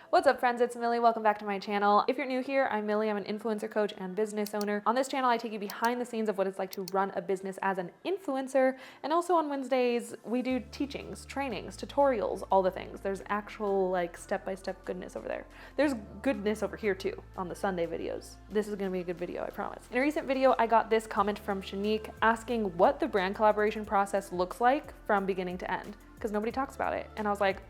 What's up, friends? It's Millie. Welcome back to my channel. If you're new here, I'm Millie. I'm an influencer coach and business owner. On this channel, I take you behind the scenes of what it's like to run a business as an influencer. And also on Wednesdays, we do teachings, trainings, tutorials, all the things. There's actual step-by-step goodness over there. There's goodness over here too on the Sunday videos. This is gonna be a good video, I promise. In a recent video, I got this comment from Shanique asking what the brand collaboration process looks like from beginning to end, because nobody talks about it. And I was like,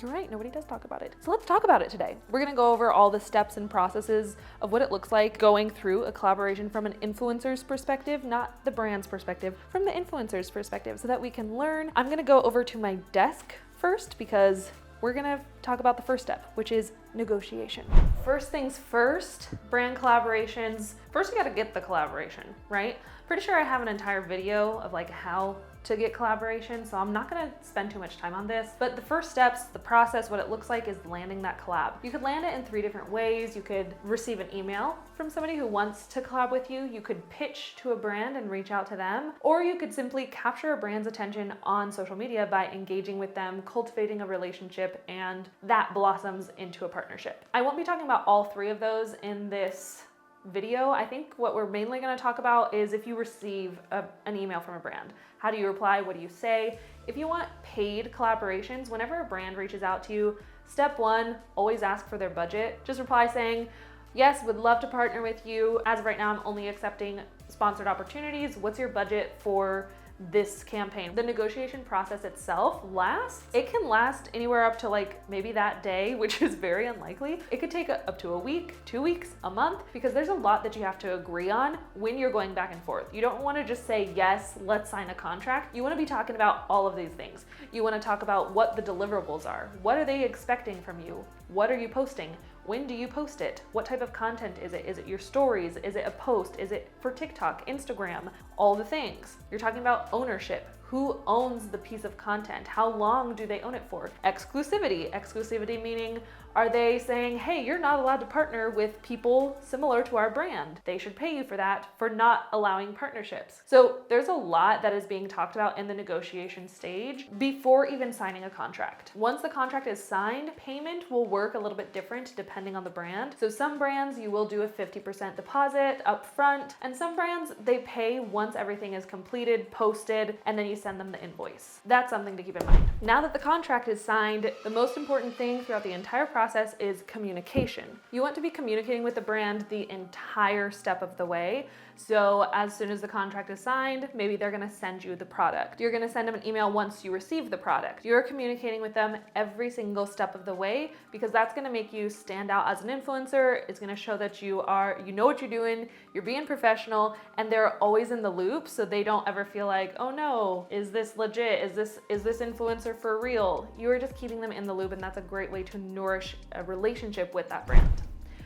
you're right, nobody does talk about it. So let's talk about it today. We're gonna go over all the steps and processes of what it looks like going through a collaboration from an influencer's perspective, not the brand's perspective, from the influencer's perspective, so that we can learn. I'm gonna go over to my desk first because we're gonna talk about the first step, which is negotiation. First things first, brand collaborations. First, you gotta get the collaboration, right? Pretty sure I have an entire video of how to get collaboration, so I'm not gonna spend too much time on this, but the first steps, the process, what it looks like is landing that collab. You could land it in 3 different ways. You could receive an email from somebody who wants to collab with you. You could pitch to a brand and reach out to them, or you could simply capture a brand's attention on social media by engaging with them, cultivating a relationship, and that blossoms into a partnership. I won't be talking about all 3 of those in this video. I think what we're mainly going to talk about is if you receive an email from a brand. How do you reply? What do you say? If you want paid collaborations, whenever a brand reaches out to you, step 1, always ask for their budget. Just reply saying, yes, would love to partner with you. As of right now, I'm only accepting sponsored opportunities. What's your budget for this campaign? The negotiation process itself it can last anywhere up to maybe that day, which is very unlikely. It could take up to a week, 2 weeks, a month, because there's a lot that you have to agree on when you're going back and forth. You don't want to just say, yes, let's sign a contract. You want to be talking about all of these things. You want to talk about what the deliverables are. What are they expecting from you? What are you posting? When do you post it? What type of content is it? Is it your stories? Is it a post? Is it for TikTok, Instagram? All the things. You're talking about ownership. Who owns the piece of content? How long do they own it for? Exclusivity. Exclusivity meaning, are they saying, hey, you're not allowed to partner with people similar to our brand? They should pay you for that, for not allowing partnerships. So there's a lot that is being talked about in the negotiation stage before even signing a contract. Once the contract is signed, payment will work a little bit different depending on the brand. So some brands, you will do a 50% deposit up front, and some brands, they pay once everything is completed, posted, and then you send them the invoice. That's something to keep in mind. Now that the contract is signed, the most important thing throughout the entire process is communication. You want to be communicating with the brand the entire step of the way. So as soon as the contract is signed, maybe they're gonna send you the product. You're gonna send them an email once you receive the product. You're communicating with them every single step of the way, because that's gonna make you stand out as an influencer. It's gonna show that you know what you're doing, you're being professional, and they're always in the loop, so they don't ever feel like, oh no, is this legit? Is this influencer for real? You're just keeping them in the loop, and that's a great way to nourish a relationship with that brand.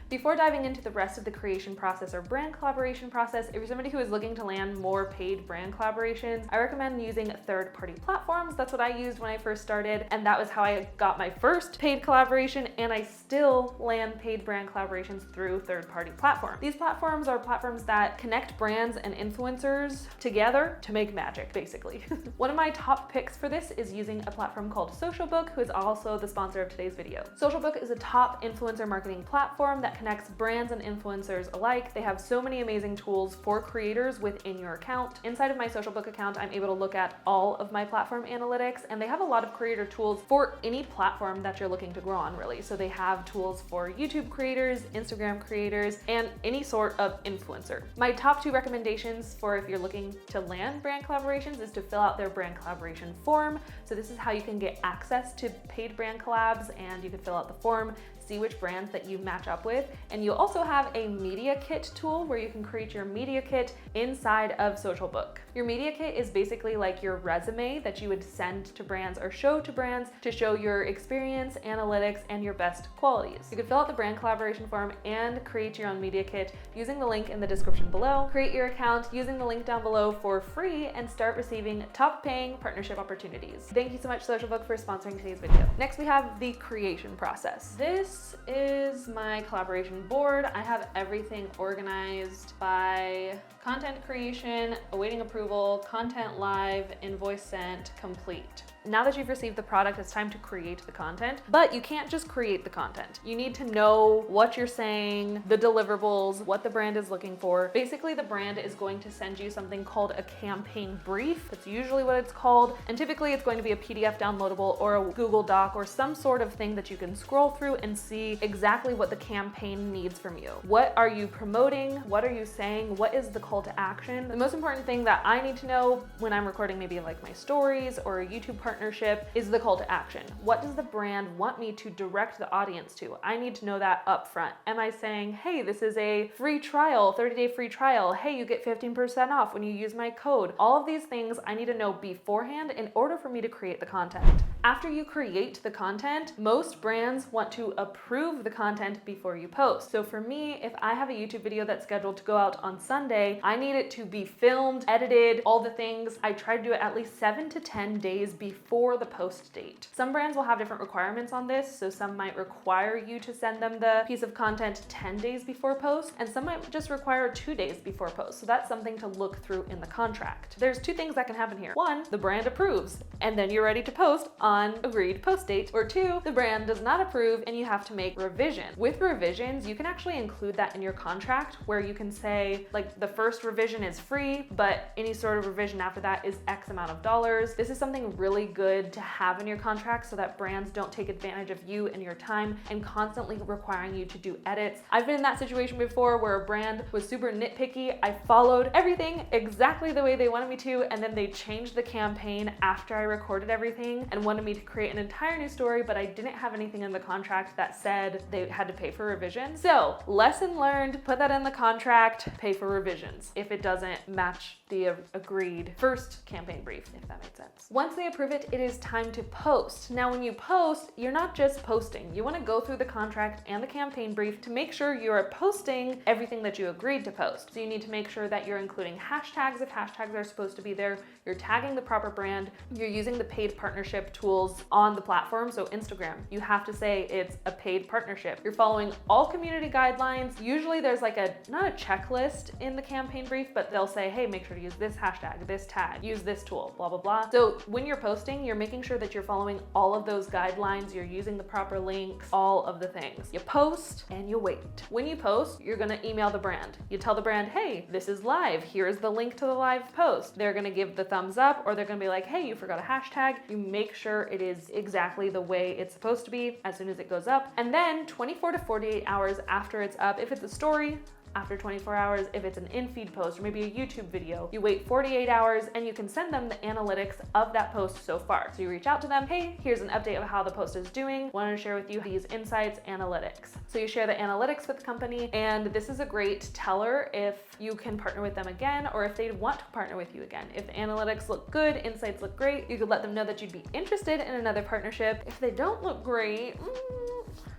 Before diving into the rest of the creation process or brand collaboration process, if you're somebody who is looking to land more paid brand collaborations, I recommend using third-party platforms. That's what I used when I first started, and that was how I got my first paid collaboration, and I still land paid brand collaborations through third-party platforms. These platforms are platforms that connect brands and influencers together to make magic, basically. One of my top picks for this is using a platform called SocialBook, who is also the sponsor of today's video. SocialBook is a top influencer marketing platform that connects brands and influencers alike. They have so many amazing tools for creators within your account. Inside of my SocialBook account, I'm able to look at all of my platform analytics, and they have a lot of creator tools for any platform that you're looking to grow on, really. So they have tools for YouTube creators, Instagram creators, and any sort of influencer. My top 2 recommendations for if you're looking to land brand collaborations is to fill out their brand collaboration form. So this is how you can get access to paid brand collabs, and you can fill out the form, see which brands that you match up with. And you also have a media kit tool where you can create your media kit inside of SocialBook. Your media kit is basically like your resume that you would send to brands or show to brands to show your experience, analytics, and your best qualities. You can fill out the brand collaboration form and create your own media kit using the link in the description below. Create your account using the link down below for free and start receiving top paying partnership opportunities. Thank you so much, SocialBook, for sponsoring today's video. Next, we have the creation process. This is my collaboration board. I have everything organized by content creation, awaiting approval, content live, invoice sent, complete. now that you've received the product, it's time to create the content. But you can't just create the content. You need to know what you're saying, the deliverables, what the brand is looking for. Basically, the brand is going to send you something called a campaign brief. That's usually what it's called. And typically it's going to be a PDF downloadable or a Google Doc or some sort of thing that you can scroll through and see exactly what the campaign needs from you. What are you promoting? What are you saying? What is the call to action? The most important thing that I need to know when I'm recording maybe like my stories or a YouTube partnership is the call to action. What does the brand want me to direct the audience to? I need to know that up front. Am I saying, hey, this is a free trial, 30-day free trial. Hey, you get 15% off when you use my code. All of these things I need to know beforehand in order for me to create the content. After you create the content, most brands want to approve the content before you post. So for me, if I have a YouTube video that's scheduled to go out on Sunday, I need it to be filmed, edited, all the things. I try to do it at least 7 to 10 days before the post date. Some brands will have different requirements on this. So some might require you to send them the piece of content 10 days before post, and some might just require 2 days before post. So that's something to look through in the contract. There's two things that can happen here. One, the brand approves, and then you're ready to post on agreed post date. Or two, the brand does not approve and you have to make revision. With revisions, you can actually include that in your contract where you can say like the first revision is free, but any sort of revision after that is X amount of dollars. This is something really good to have in your contract so that brands don't take advantage of you and your time and constantly requiring you to do edits. I've been in that situation before where a brand was super nitpicky. I followed everything exactly the way they wanted me to, and then they changed the campaign after I recorded everything and wanted me to create an entire new story, but I didn't have anything in the contract that said they had to pay for revisions. So lesson learned, put that in the contract, pay for revisions if it doesn't match the agreed first campaign brief, if that makes sense. Once they approve it, it is time to post. Now, when you post, you're not just posting. You want to go through the contract and the campaign brief to make sure you are posting everything that you agreed to post. So you need to make sure that you're including hashtags if hashtags are supposed to be there. You're tagging the proper brand. You're using the paid partnership tools on the platform. So Instagram, you have to say it's a paid partnership. You're following all community guidelines. Usually there's like not a checklist in the campaign brief, but they'll say, hey, make sure to use this hashtag, this tag, use this tool, blah, blah, blah. So when you're posting, you're making sure that you're following all of those guidelines. You're using the proper links, all of the things. You post and you wait. When you post, you're gonna email the brand. You tell the brand, hey, this is live. Here's the link to the live post. They're gonna give the thumbs up, or they're gonna be like, hey, you forgot a hashtag. You make sure it is exactly the way it's supposed to be as soon as it goes up. And then 24 to 48 hours after it's up, if it's a story, after 24 hours, if it's an in-feed post or maybe a YouTube video, you wait 48 hours and you can send them the analytics of that post so far. So you reach out to them, hey, here's an update of how the post is doing. Wanted to share with you these insights, analytics. So you share the analytics with the company, and this is a great teller if you can partner with them again or if they want to partner with you again. If the analytics look good, insights look great, you could let them know that you'd be interested in another partnership. If they don't look great,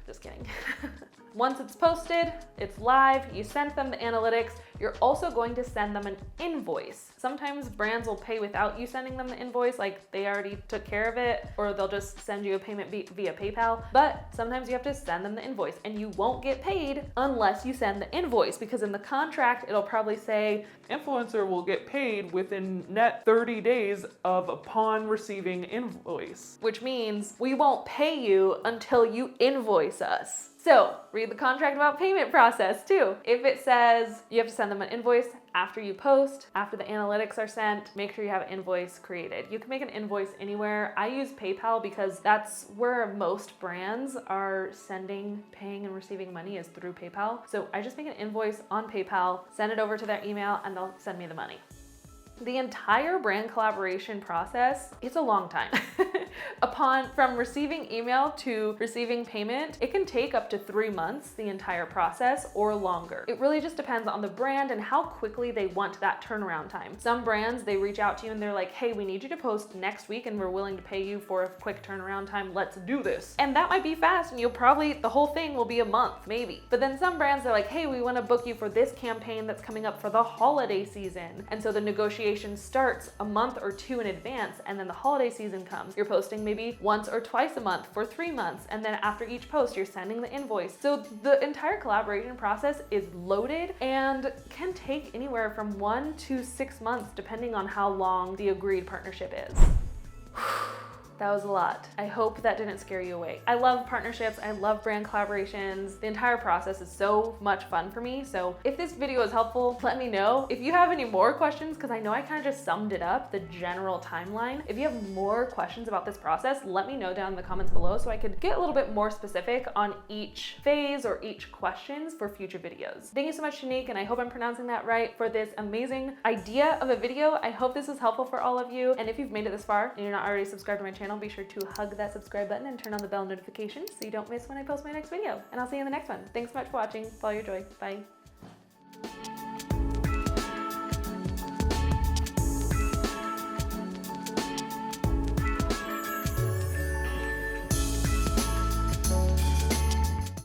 just kidding. Once it's posted, it's live, you sent them the analytics, you're also going to send them an invoice. Sometimes brands will pay without you sending them the invoice, like they already took care of it, or they'll just send you a payment via PayPal. But sometimes you have to send them the invoice, and you won't get paid unless you send the invoice, because in the contract, it'll probably say, influencer will get paid within net 30 days of upon receiving invoice. which means we won't pay you until you invoice us. So read the contract about payment process too. If it says you have to send them an invoice after you post, after the analytics are sent, make sure you have an invoice created. You can make an invoice anywhere. I use PayPal because that's where most brands are sending, paying, and receiving money is through PayPal. So I just make an invoice on PayPal, send it over to their email, and they'll send me the money. The entire brand collaboration process, it's a long time. From receiving email to receiving payment, it can take up to 3 months, the entire process, or longer. It really just depends on the brand and how quickly they want that turnaround time. Some brands, they reach out to you and they're like, hey, we need you to post next week and we're willing to pay you for a quick turnaround time. Let's do this. And that might be fast, and the whole thing will be a month, maybe. But then some brands are like, hey, we want to book you for this campaign that's coming up for the holiday season. And so the negotiation starts a month or 2 in advance, and then the holiday season comes. You're posting maybe once or twice a month for 3 months, and then after each post, you're sending the invoice. So the entire collaboration process is loaded and can take anywhere from 1 to 6 months, depending on how long the agreed partnership is. That was a lot. I hope that didn't scare you away. I love partnerships. I love brand collaborations. The entire process is so much fun for me. So if this video is helpful, let me know. If you have any more questions, because I know I kind of just summed it up, the general timeline. If you have more questions about this process, let me know down in the comments below so I could get a little bit more specific on each phase or each questions for future videos. Thank you so much, Shanique, and I hope I'm pronouncing that right, for this amazing idea of a video. I hope this is helpful for all of you. And if you've made it this far and you're not already subscribed to my channel, be sure to hug that subscribe button and turn on the bell notifications so you don't miss when I post my next video. And I'll see you in the next one. Thanks so much for watching. Follow your joy. Bye.